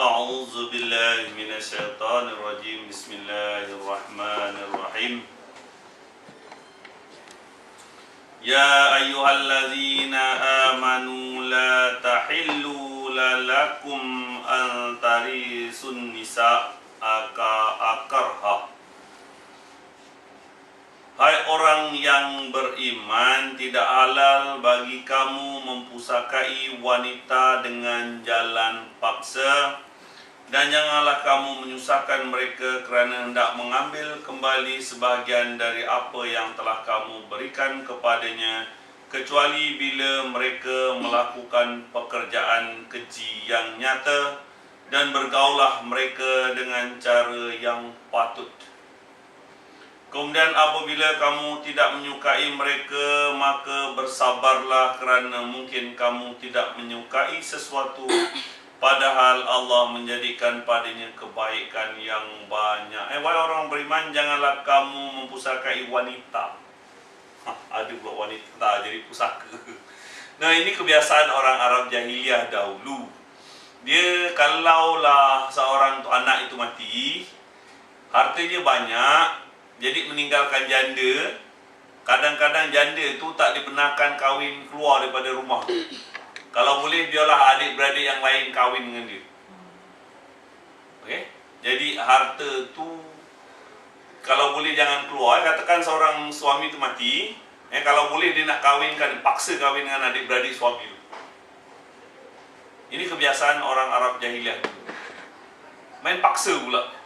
A'udzu billahi minasyaitonir rajim. Bismillahirrahmanirrahim. Ya ayyuhalladzina amanu la tahillu lalakum an tarisun nisa akarha. Hai orang yang beriman, tidak halal bagi kamu mempusakai wanita dengan jalan paksa, dan janganlah kamu menyusahkan mereka kerana hendak mengambil kembali sebahagian dari apa yang telah kamu berikan kepadanya, kecuali bila mereka melakukan pekerjaan keji yang nyata, dan bergaulah mereka dengan cara yang patut. Kemudian apabila kamu tidak menyukai mereka, maka bersabarlah kerana mungkin kamu tidak menyukai sesuatu, padahal Allah menjadikan padanya kebaikan yang banyak. Wahai orang beriman, janganlah kamu mempusakai wanita. Ada pula wanita jadi pusaka. Nah, ini kebiasaan orang Arab jahiliyah dahulu. Dia kalaulah seorang anak itu mati, hartanya banyak, jadi meninggalkan janda. Kadang-kadang janda itu tak dibenarkan kahwin keluar daripada rumah. Kalau boleh biarlah adik-beradik yang lain kahwin dengan dia. Okey. Jadi harta tu kalau boleh jangan keluar. Katakan seorang suami tu mati, kalau boleh dia nak kahwinkan, paksa kahwin dengan adik-beradik suami tu. Ini kebiasaan orang Arab jahiliah. Main paksa pula.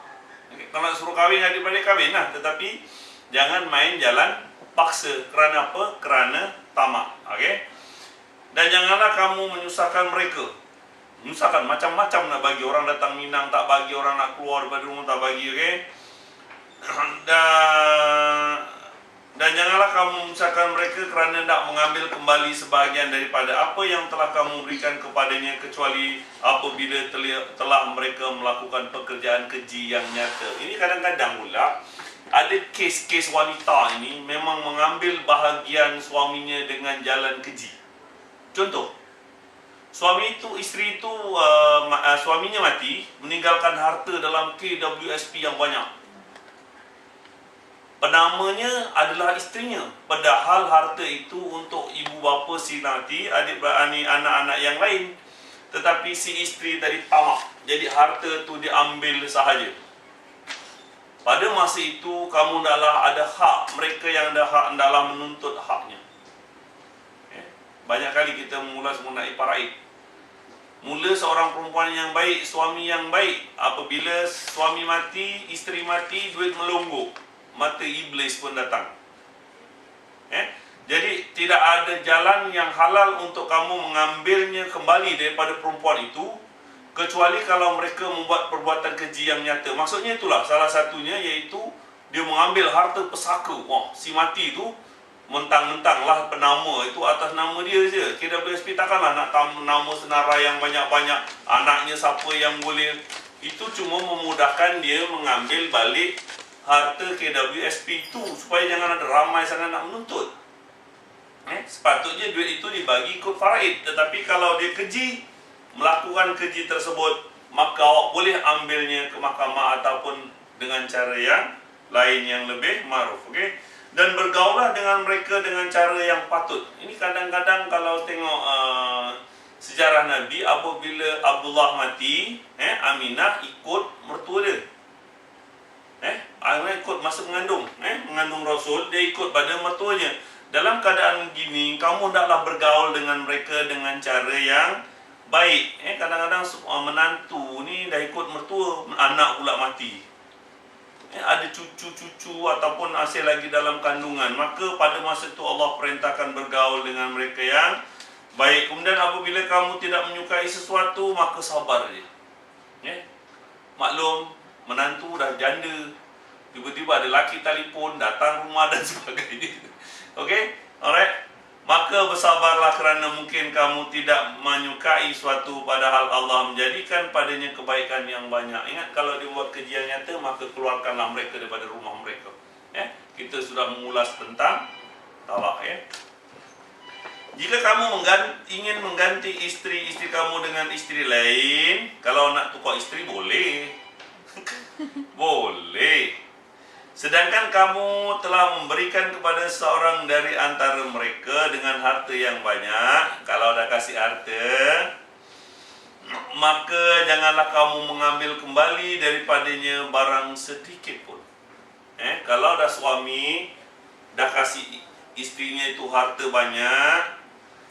Kalau nak suruh kahwin adik-beradik, kahwin lah. Tetapi jangan main jalan paksa. Kerana apa? Kerana tamak. Okay? Dan janganlah kamu menyusahkan mereka. Menyusahkan macam-macam nak bagi. Orang datang Minang tak bagi, orang nak keluar daripada rumah tak bagi. Okay? Dan janganlah kamu menyusahkan mereka kerana nak mengambil kembali sebahagian daripada apa yang telah kamu berikan kepadanya, kecuali apabila telah mereka melakukan pekerjaan keji yang nyata. Ini kadang-kadang pula ada kes-kes wanita ini memang mengambil bahagian suaminya dengan jalan keji. Contoh, isteri itu suaminya mati, meninggalkan harta dalam KWSP yang banyak. Penamanya adalah isterinya, padahal harta itu untuk ibu bapa si nanti, adik-beradik, anak-anak yang lain. Tetapi si isteri tadi tamak, jadi harta itu diambil sahaja. Pada masa itu kamu hendaklah ada hak, mereka yang ada hak hendaklah menuntut haknya. Banyak kali kita mengulas mengenai faraid. Mula seorang perempuan yang baik, suami yang baik, apabila suami mati, isteri mati, duit melonggok, mata iblis pun datang. Jadi tidak ada jalan yang halal untuk kamu mengambilnya kembali daripada perempuan itu, kecuali kalau mereka membuat perbuatan keji yang nyata. Maksudnya itulah salah satunya, iaitu dia mengambil harta pesaka. Si mati itu mentang-mentanglah penama itu atas nama dia je. KWSP takkanlah nak nama senarai yang banyak-banyak, anaknya siapa yang boleh. Itu cuma memudahkan dia mengambil balik harta KWSP itu, supaya jangan ada ramai sangat nak menuntut. Sepatutnya duit itu dibagi ikut faraid. Tetapi kalau dia keji, melakukan keji tersebut, maka awak boleh ambilnya ke mahkamah ataupun dengan cara yang lain yang lebih ma'ruf. Okay? Dan bergaulah dengan mereka dengan cara yang patut. Ini kadang-kadang kalau tengok sejarah Nabi, apabila Abdullah mati, Aminah ikut mertua dia. Aminah ikut masa mengandung, mengandung Rasul, dia ikut pada mertuanya. Dalam keadaan begini, kamu hendaklah bergaul dengan mereka dengan cara yang baik. Kadang-kadang menantu ni dah ikut mertua, anak pula mati. Ada cucu-cucu ataupun hasil lagi dalam kandungan, maka pada masa itu Allah perintahkan bergaul dengan mereka yang baik. Kemudian apabila kamu tidak menyukai sesuatu, maka sabar je. Maklum, menantu dah janda, tiba-tiba ada lelaki telefon, datang rumah dan sebagainya. Okey? Alright? Maka bersabarlah kerana mungkin kamu tidak menyukai suatu, padahal Allah menjadikan padanya kebaikan yang banyak. Ingat, kalau dia buat kejian nyata, maka keluarkanlah mereka daripada rumah mereka. Kita sudah mengulas tentang talak. Jika kamu ingin mengganti istri kamu dengan istri lain, kalau nak tukar istri boleh. Boleh. Sedangkan kamu telah memberikan kepada seorang dari antara mereka dengan harta yang banyak, kalau dah kasih harta, maka janganlah kamu mengambil kembali daripadanya barang sedikit pun. Kalau dah suami dah kasih istrinya itu harta banyak,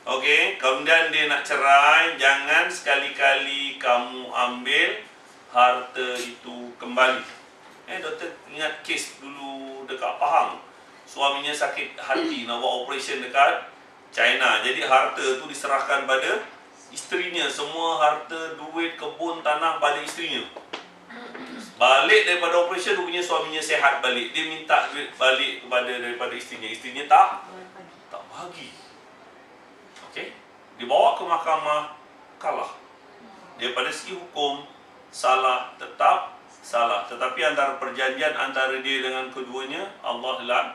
okey, kemudian dia nak cerai, jangan sekali-kali kamu ambil harta itu kembali. Doktor ingat kes dulu dekat Pahang, suaminya sakit hati nak buat operation dekat China. Jadi harta tu diserahkan pada isterinya, semua harta, duit, kebun, tanah pada isterinya. Balik daripada operation, rupanya suaminya sihat balik. Dia minta duit balik daripada isterinya. Isterinya tak bagi. Okey, dibawa ke mahkamah, kalah. Daripada segi hukum, salah, tetap salah. Tetapi antara perjanjian antara dia dengan keduanya, Allah lah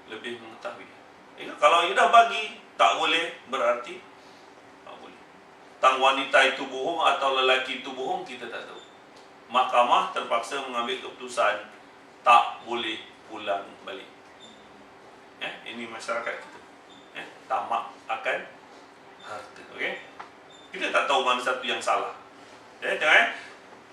lebih mengetahui. Kalau dia dah bagi, tak boleh, berarti tak boleh. Tang wanita itu bohong atau lelaki itu bohong, kita tak tahu. Mahkamah terpaksa mengambil keputusan tak boleh pulang balik. Ini masyarakat kita, tamak akan harta. Okey, kita tak tahu mana satu yang salah.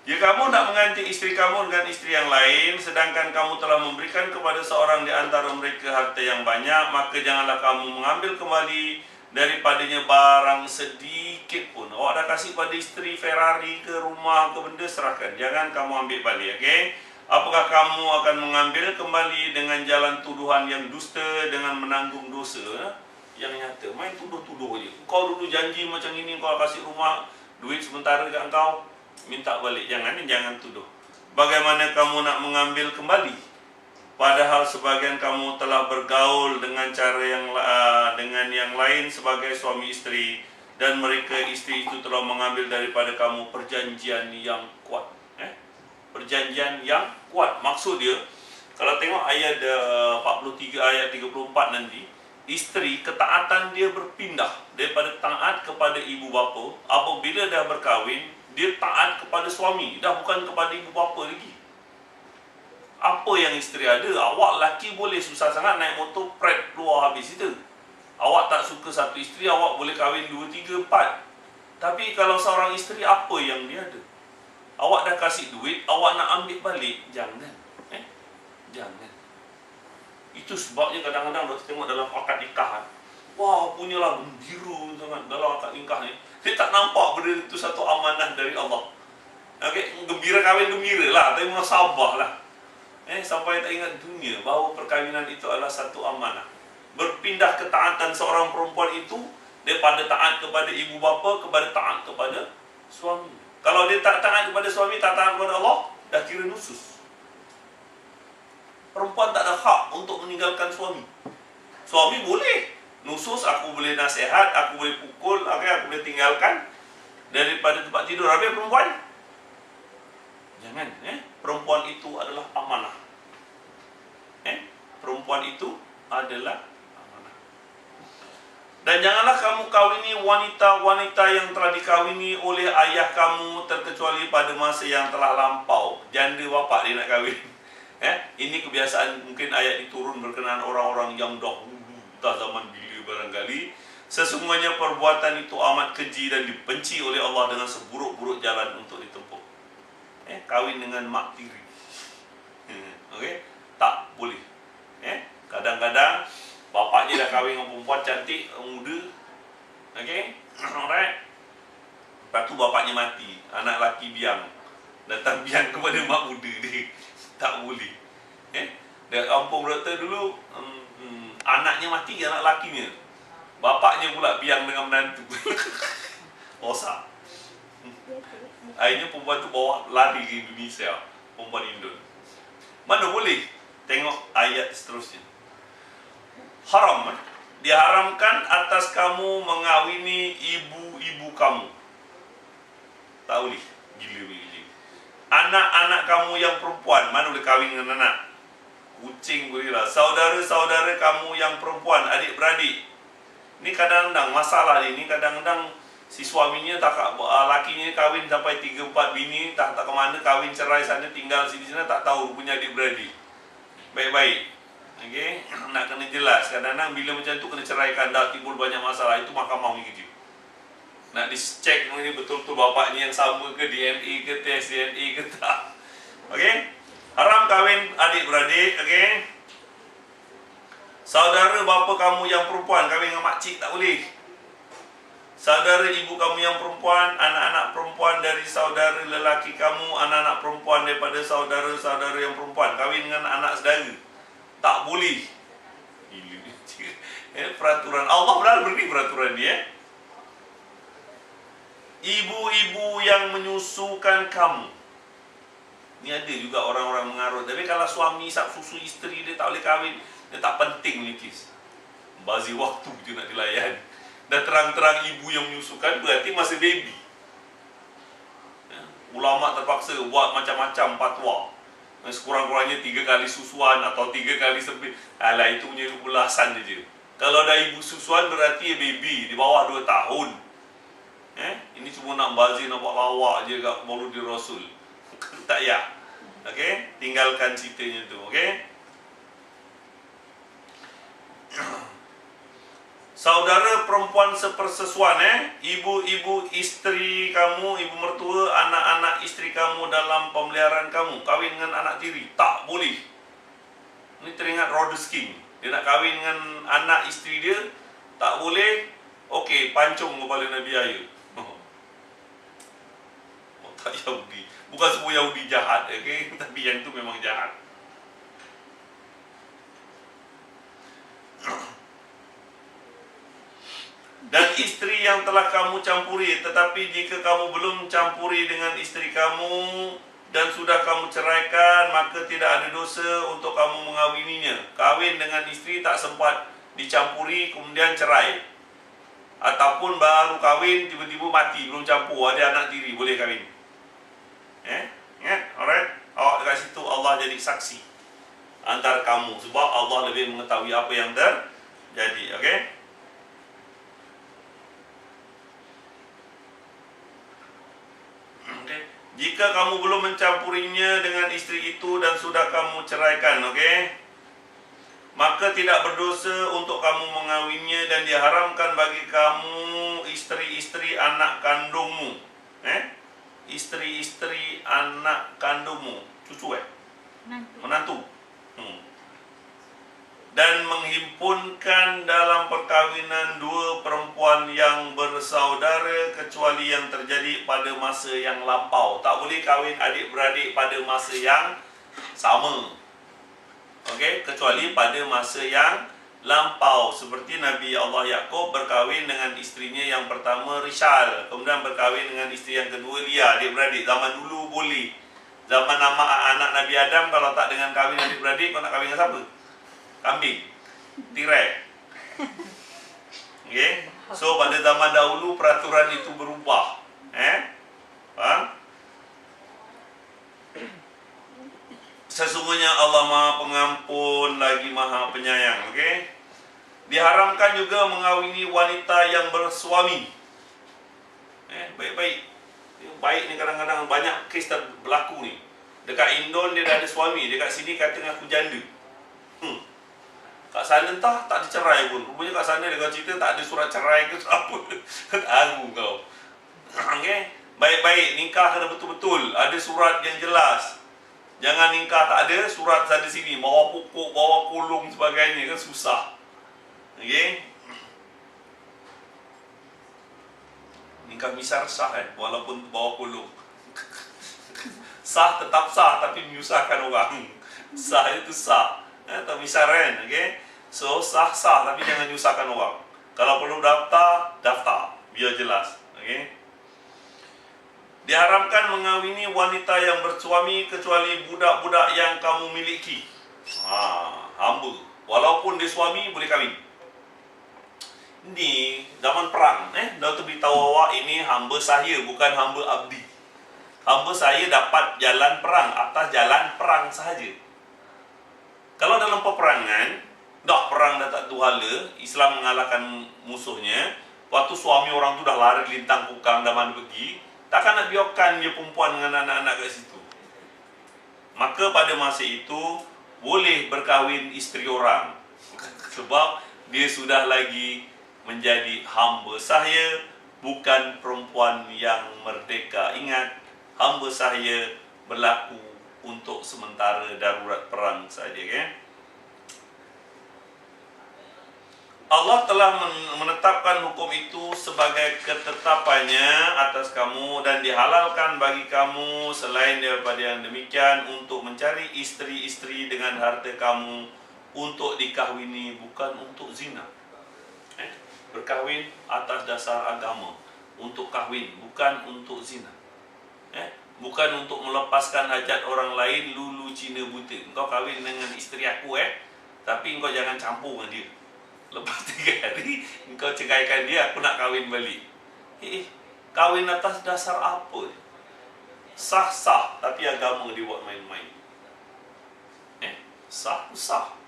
Jika kamu nak mengganti istri kamu dengan istri yang lain, sedangkan kamu telah memberikan kepada seorang di antara mereka harta yang banyak, maka janganlah kamu mengambil kembali daripadanya barang sedikit pun. Awak dah kasih pada istri Ferrari ke rumah ke benda, serahkan. Jangan kamu ambil balik. Okey? Apakah kamu akan mengambil kembali dengan jalan tuduhan yang dusta, dengan menanggung dosa yang nyata? Main tuduh-tuduh je. Kau dulu janji macam ini, kau kasih rumah, duit sementara kat kau, minta balik. Jangan tuduh. Bagaimana kamu nak mengambil kembali, padahal sebagian kamu telah bergaul dengan cara dengan yang lain sebagai suami isteri, dan mereka isteri itu telah mengambil daripada kamu perjanjian yang kuat. Perjanjian yang kuat. Maksud dia, kalau tengok ayat 43 ayat 34 nanti, isteri ketaatan dia berpindah daripada taat kepada ibu bapa. Apabila dah berkahwin, dia taat kepada suami, dah bukan kepada ibu bapa lagi. Apa yang isteri ada, awak laki boleh susah sangat naik motor pret keluar habis itu. Awak tak suka satu isteri, awak boleh kahwin 2, 3, 4. Tapi kalau seorang isteri, apa yang dia ada? Awak dah kasih duit, awak nak ambil balik, jangan. Jangan. Itu sebabnya kadang-kadang kita tengok dalam akad nikah, wah, punyalah gembira sangat dalam akad nikah ni. Dia tak nampak benda itu satu amanah dari Allah. Okey, gembira kahwin gembira lah, tapi memang sabar lah. Sampai tak ingat dunia bahawa perkahwinan itu adalah satu amanah. Berpindah ketaatan seorang perempuan itu daripada taat kepada ibu bapa kepada taat kepada suami. Kalau dia tak taat kepada suami, tak taat kepada Allah, dah kira nusus. Perempuan tak ada hak untuk meninggalkan suami. Suami boleh nusus, aku boleh nasihat, aku boleh pukul, aku boleh tinggalkan daripada tempat tidur. Habis perempuan, jangan. Perempuan itu adalah amanah. Perempuan itu adalah amanah. Dan janganlah kamu kawini wanita-wanita yang telah dikawini oleh ayah kamu, terkecuali pada masa yang telah lampau. Janda bapak dia nak kahwin. Ini kebiasaan, mungkin ayat diturun berkenaan orang-orang yang dahulu, tak zaman bila barangkali. Sesungguhnya perbuatan itu amat keji dan dibenci oleh Allah dengan seburuk-buruk jalan untuk ditempuh. Kahwin dengan mak tiri. Okey, tak boleh. Kadang-kadang bapaknya dah kahwin dengan perempuan cantik, muda. Okey, alright. Lepas tu bapaknya mati, anak laki biang. Datang biang kepada mak muda dia. Tak boleh. Dekat kampung doktor dulu, anaknya mati, anak lakinya. Bapaknya pula biang dengan menantu. Rosak. Akhirnya perempuan tu bawa lari ke Indonesia, perempuan Indon. Mana boleh? Tengok ayat seterusnya. Haram. Diharamkan atas kamu mengawini ibu-ibu kamu. Tak boleh. Gila. Anak-anak kamu yang perempuan, mana boleh kahwin dengan anak? Kucing boleh lah. Saudara-saudara kamu yang perempuan, adik-beradik. Ni kadang-kadang masalah ni kadang-kadang si suaminya lakinya kahwin sampai 3-4 bini, tak ke mana, kahwin cerai sana, tinggal sini-sana, tak tahu punya adik-beradik. Baik-baik. Okey, nak kena jelas. Kadang-kadang bila macam tu kena ceraikan, dah timbul banyak masalah, itu mahkamah punya kerja. Nak dicek ni betul-betul bapaknya yang sama ke, DNA ke, tes DNA ke tak. Okey? Haram kahwin adik-beradik, okey? Saudara bapa kamu yang perempuan kahwin dengan makcik tak boleh. Saudara ibu kamu yang perempuan, anak-anak perempuan dari saudara lelaki kamu, anak-anak perempuan daripada saudara-saudara yang perempuan kahwin dengan anak saudara, tak boleh. Peraturan Allah benar beri peraturan dia. Ibu-ibu yang menyusukan kamu. Ni ada juga orang-orang mengarut. Tapi kalau suami isap susu isteri dia tak boleh kahwin, dia tak penting ni kes. Bazir waktu je nak dilayan. Dan terang-terang ibu yang menyusukan berarti masih baby. Ulama terpaksa buat macam-macam fatwa. Sekurang-kurangnya 3 kali susuan atau 3 kali sebit. Alah, itu punya ulasan je. Kalau ada ibu susuan berarti baby di bawah 2 tahun. Ini cuma nak bazir, nak buat lawak je kat Mauludi Rasul. Tak payah. Okey, tinggalkan ceritanya tu, okey? Saudara perempuan sepersesuan, ibu-ibu isteri kamu, ibu mertua, anak-anak isteri kamu dalam pemeliharaan kamu, kahwin dengan anak tiri, tak boleh. Ini teringat Rhodes King. Dia nak kahwin dengan anak isteri dia, tak boleh. Okey, pancung kepala Nabi Ayub. Tak Yahudi. Bukan semua Yahudi jahat, okey? Tapi yang tu memang jahat. Dan isteri yang telah kamu campuri, tetapi jika kamu belum campuri dengan isteri kamu dan sudah kamu ceraikan, maka tidak ada dosa untuk kamu mengawininya. Kahwin dengan isteri tak sempat dicampuri, kemudian cerai. Ataupun baru kahwin, tiba-tiba mati, belum campur, ada anak tiri, boleh kahwin. Ingat? Alright? Awak dekat situ Allah jadi saksi antara kamu, sebab Allah lebih mengetahui apa yang terjadi. Okey? Jika kamu belum mencampurinya dengan isteri itu dan sudah kamu ceraikan, okey, maka tidak berdosa untuk kamu mengawinnya dan diharamkan bagi kamu isteri-isteri anak kandungmu. Isteri-isteri anak kandungmu, cucu menantu. Dan menghimpunkan dalam perkahwinan 2 perempuan yang bersaudara kecuali yang terjadi pada masa yang lampau. Tak boleh kahwin adik-beradik pada masa yang sama. Okey, kecuali pada masa yang lampau. Seperti Nabi Allah Yaqub berkahwin dengan isterinya yang pertama Rishal, kemudian berkahwin dengan isteri yang kedua Lia, adik-beradik. Zaman dulu boleh. Zaman anak Nabi Adam, kalau tak dengan kahwin adik-beradik, kau nak kahwin dengan siapa? Kambing, tirai. Okay? So pada zaman dahulu peraturan itu berubah. Faham? Sesungguhnya Allah Maha Pengampun lagi Maha Penyayang. Okay? Diharamkan juga mengawini wanita yang bersuami. Baik-baik. Baik ni kadang-kadang banyak kes berlaku ni. Dekat Indon dia dah ada suami, dekat sini kata aku janda. Kat sana entah tak dicerai pun. Rupanya kat sana dia kata cerita tak ada surat cerai ke apa. Tahu kau. Okey, baik-baik nikah kena betul-betul, ada surat yang jelas. Jangan nikah tak ada surat sana sini, bawa pokok, bawa kolong sebagainya, kan susah. Okey. Nikah misar sah walaupun bawa kolong. Sah tetap sah tapi menyusahkan orang. Sah itu sah. Atau misaran, okey. So sah-sah tapi jangan nyusahkan orang. Kalau perlu daftar, biar jelas, okey. Diharamkan mengawini wanita yang bersuami kecuali budak-budak yang kamu miliki. Hamba. Walaupun dia suami boleh kahwin. Ini zaman perang, dah beritahu awak ini hamba saya, bukan hamba abdi. Hamba saya dapat jalan perang atas jalan perang sahaja. Kalau dalam peperangan, dah perang dah tak tuhala, Islam mengalahkan musuhnya. Waktu suami orang tu dah lari lintang kukang dah mana pergi, takkan nak biarkan dia perempuan dengan anak-anak kat situ. Maka pada masa itu boleh berkahwin isteri orang sebab dia sudah lagi menjadi hamba sahaya, bukan perempuan yang merdeka. Ingat, hamba sahaya berlaku untuk sementara darurat perang saja, kan? Allah telah menetapkan hukum itu sebagai ketetapannya atas kamu dan dihalalkan bagi kamu selain daripada yang demikian untuk mencari isteri-isteri dengan harta kamu untuk dikahwini, bukan untuk zina. Berkahwin atas dasar agama, untuk kahwin, bukan untuk zina. Bukan untuk melepaskan hajat orang lain, lulu Cina buta. Engkau kahwin dengan isteri aku, tapi engkau jangan campur dengan dia. Lepas 3 hari engkau ceraikan dia, aku nak kahwin balik. Kahwin atas dasar apa? Sah-sah, tapi agama dia buat main-main. Sah,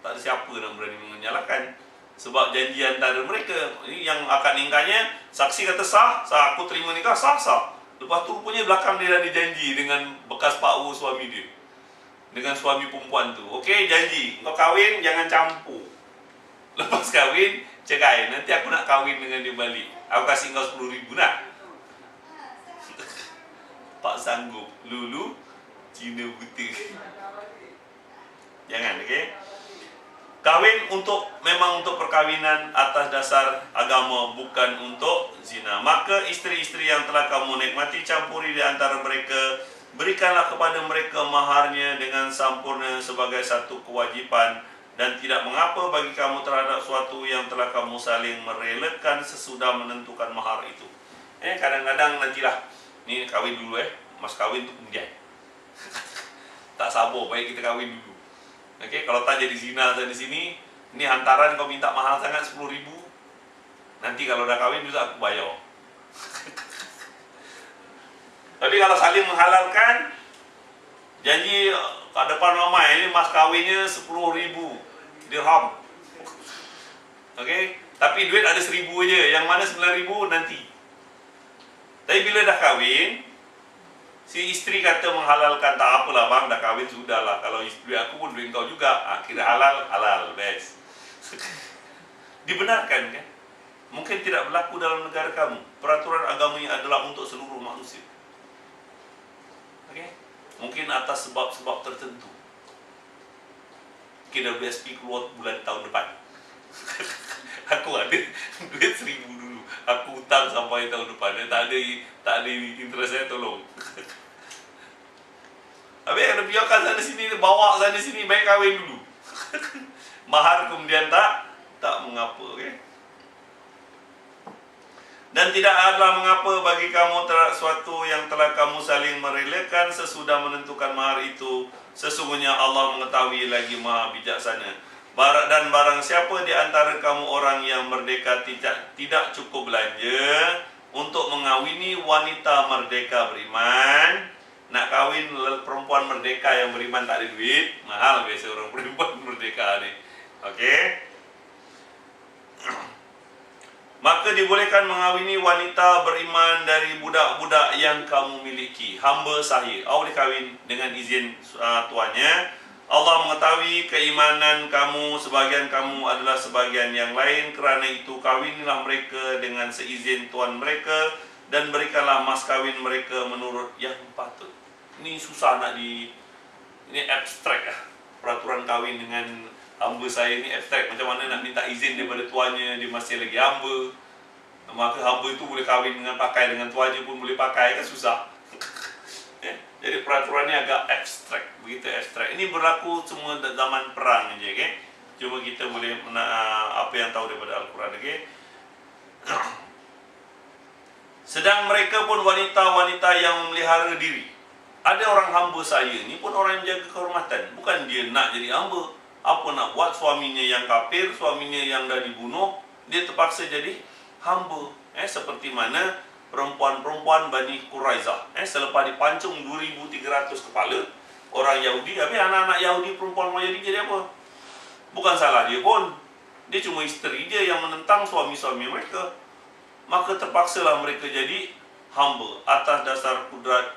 tak ada siapa nak berani menyalahkan. Sebab janji antara mereka, yang akad nikahnya, saksi kata sah, aku terima nikah, sah. Lepas tu rupanya belakang dia ada janji dengan bekas pakwu suami dia, dengan suami perempuan tu. Okey, janji, kau kahwin jangan campur. Lepas kahwin, cerai. Nanti aku nak kahwin dengan dia balik. Aku kasih kau 10,000 nak. Tak sanggup. Lulu Cina buta. Jangan, okey? Kahwin memang untuk perkahwinan atas dasar agama, bukan untuk zina. Maka isteri-isteri yang telah kamu nikmati, campuri di antara mereka. Berikanlah kepada mereka maharnya dengan sempurna sebagai satu kewajipan. Dan tidak mengapa bagi kamu terhadap suatu yang telah kamu saling merelakan sesudah menentukan mahar itu. Kadang-kadang nantilah, ni kahwin dulu, mas kahwin tu kemudian. Tak sabar, baik kita kahwin dulu. Okey, kalau tak jadi zina sana sini, ni hantaran kau minta mahal sangat 10,000. Nanti kalau dah kahwin bisa aku bayar. Tapi kalau saling menghalalkan, janji kat depan ramai ni mas kahwinnya 10,000 dirham. Okey, tapi duit ada 1,000 je, yang mana 9,000 nanti. Tapi bila dah kahwin, si isteri kata menghalalkan, tak apalah bang, dah kahwin sudahlah. Kalau isteri aku pun duit kau juga, kira halal, best. Dibenarkan, kan? Mungkin tidak berlaku dalam negara kamu. Peraturan agamanya adalah untuk seluruh manusia. Okey, mungkin atas sebab-sebab tertentu. KWSP keluar tahun depan. Aku ada duit 1,000 dulu, aku hutang sampai tahun depan. Tak ada interest saya, tolong. Habis kena biarkan sana sini, bawa sana sini, baik kahwin dulu. Mahar kemudian tak mengapa, okey? Dan tidak adalah mengapa bagi kamu terhadap suatu yang telah kamu saling merelakan sesudah menentukan mahar itu. Sesungguhnya Allah mengetahui lagi maha bijaksana. Dan barang siapa di antara kamu orang yang merdeka tidak cukup belanja untuk mengawini wanita merdeka beriman. Nak kahwin perempuan merdeka yang beriman tak ada duit, mahal biasa orang perempuan merdeka ni. Okey? Maka dibolehkan mengawini wanita beriman dari budak-budak yang kamu miliki, hamba sahaya. Awak boleh kahwin dengan izin tuannya. Allah mengetahui keimanan kamu, sebagian kamu adalah sebagian yang lain. Kerana itu kahwinilah mereka dengan seizin tuan mereka dan berikanlah mas kahwin mereka menurut yang patut. Ini susah ini abstrak lah. Peraturan kahwin dengan hamba saya ni abstrak. Macam mana nak minta izin daripada tuannya, dia masih lagi hamba. Maka hamba itu boleh kahwin dengan pakai dengan tuannya pun boleh pakai, kan susah. Jadi peraturannya agak abstrak, begitu abstrak. Ini berlaku semua zaman perang aja, okey. Cuma kita boleh apa yang tahu daripada Al-Quran, okey. Sedang mereka pun wanita-wanita yang memelihara diri. Ada orang hamba saya ni pun orang yang jaga kehormatan. Bukan dia nak jadi hamba. Apa nak buat, suaminya yang kafir, suaminya yang dah dibunuh, dia terpaksa jadi hamba. Seperti mana perempuan-perempuan Bani Quraizah, selepas dipancung 2,300 kepala orang Yahudi, habis anak-anak Yahudi, perempuan Yahudi jadi apa? Bukan salah dia pun, Dia cuma isteri dia yang menentang suami-suami mereka. Maka terpaksalah mereka jadi hamba atas dasar kudrat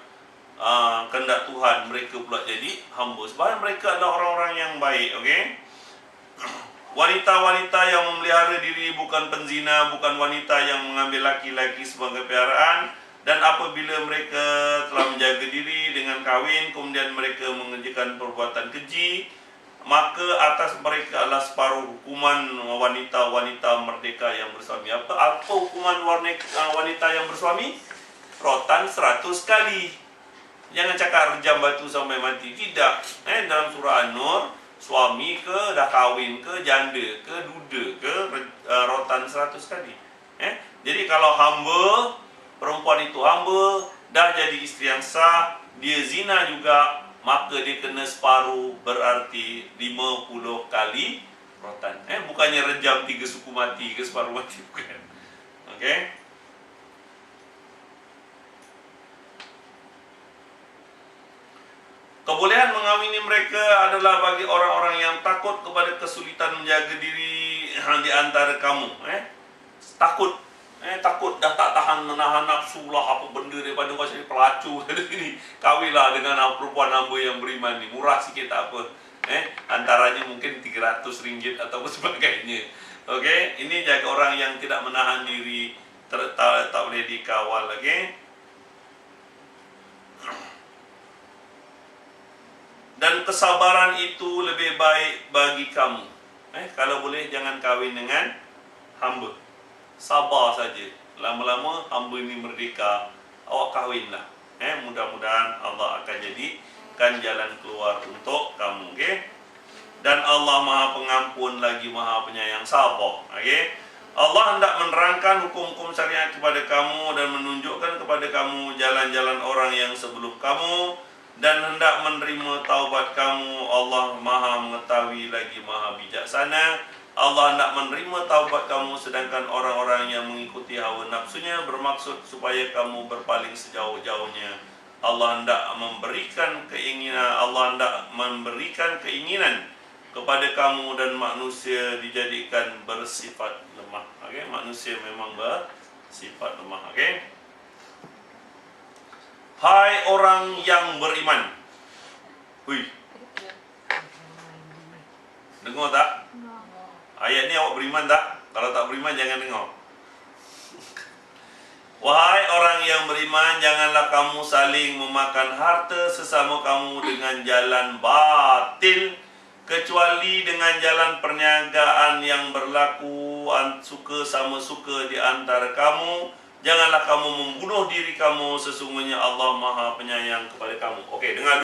kehendak Tuhan. Mereka pula jadi hamba sebab mereka adalah orang-orang yang baik. Okey. Wanita-wanita yang memelihara diri bukan penzina, bukan wanita yang mengambil laki-laki sebagai peliharaan, dan apabila mereka telah menjaga diri dengan kahwin kemudian mereka mengerjakan perbuatan keji, maka atas mereka adalah separuh hukuman wanita-wanita merdeka yang bersuami. Apa hukuman wanita yang bersuami? Rotan 100 kali. Jangan cakap rejam batu sampai mati. Tidak. Dalam surah An-Nur, suami ke, dah kahwin ke, janda ke, duda ke, rotan 100 kali. Jadi kalau hamba, perempuan itu hamba, dah jadi isteri yang sah, dia zina juga, maka dia kena separuh, berarti 50 kali rotan. Bukannya rejam 3 suku mati ke separuh mati, bukan. Okey. Kebolehan mengawini mereka adalah bagi orang-orang yang takut kepada kesulitan menjaga diri di antara kamu. Takut. Takut dah tak tahan menahan nafsu lah apa benda daripada kau jadi pelacur ini. Kahwinlah dengan perempuan hamba yang beriman ni. Murah sikit tak apa. Antaranya mungkin RM300 atau sebagainya. Okey, ini jaga orang yang tidak menahan diri, tak boleh dikawal. Okey. Dan kesabaran itu lebih baik bagi kamu. Kalau boleh jangan kahwin dengan hamba. Sabar saja. Lama-lama hamba ini merdeka, awak kahwinlah. Mudah-mudahan Allah akan jadikan jalan keluar untuk kamu. Okay? Dan Allah Maha Pengampun lagi Maha Penyayang. Sabar. Okay? Allah hendak menerangkan hukum-hukum syariat kepada kamu dan menunjukkan kepada kamu jalan-jalan orang yang sebelum kamu, dan hendak menerima taubat kamu. Allah Maha Mengetahui lagi Maha Bijaksana. Allah hendak menerima taubat kamu, sedangkan orang-orang yang mengikuti hawa nafsunya bermaksud supaya kamu berpaling sejauh-jauhnya. Allah hendak memberikan keinginan kepada kamu, dan manusia dijadikan bersifat lemah. Okey, manusia memang bersifat lemah. Okey. Hai orang yang beriman. Dengar tak? Ayat ni awak beriman tak? Kalau tak beriman jangan dengar. Wahai orang yang beriman, janganlah kamu saling memakan harta sesama kamu dengan jalan batil, kecuali dengan jalan perniagaan yang berlaku suka sama suka di antara kamu. Janganlah kamu membunuh diri kamu, sesungguhnya Allah Maha Penyayang kepada kamu. Okey, dengar.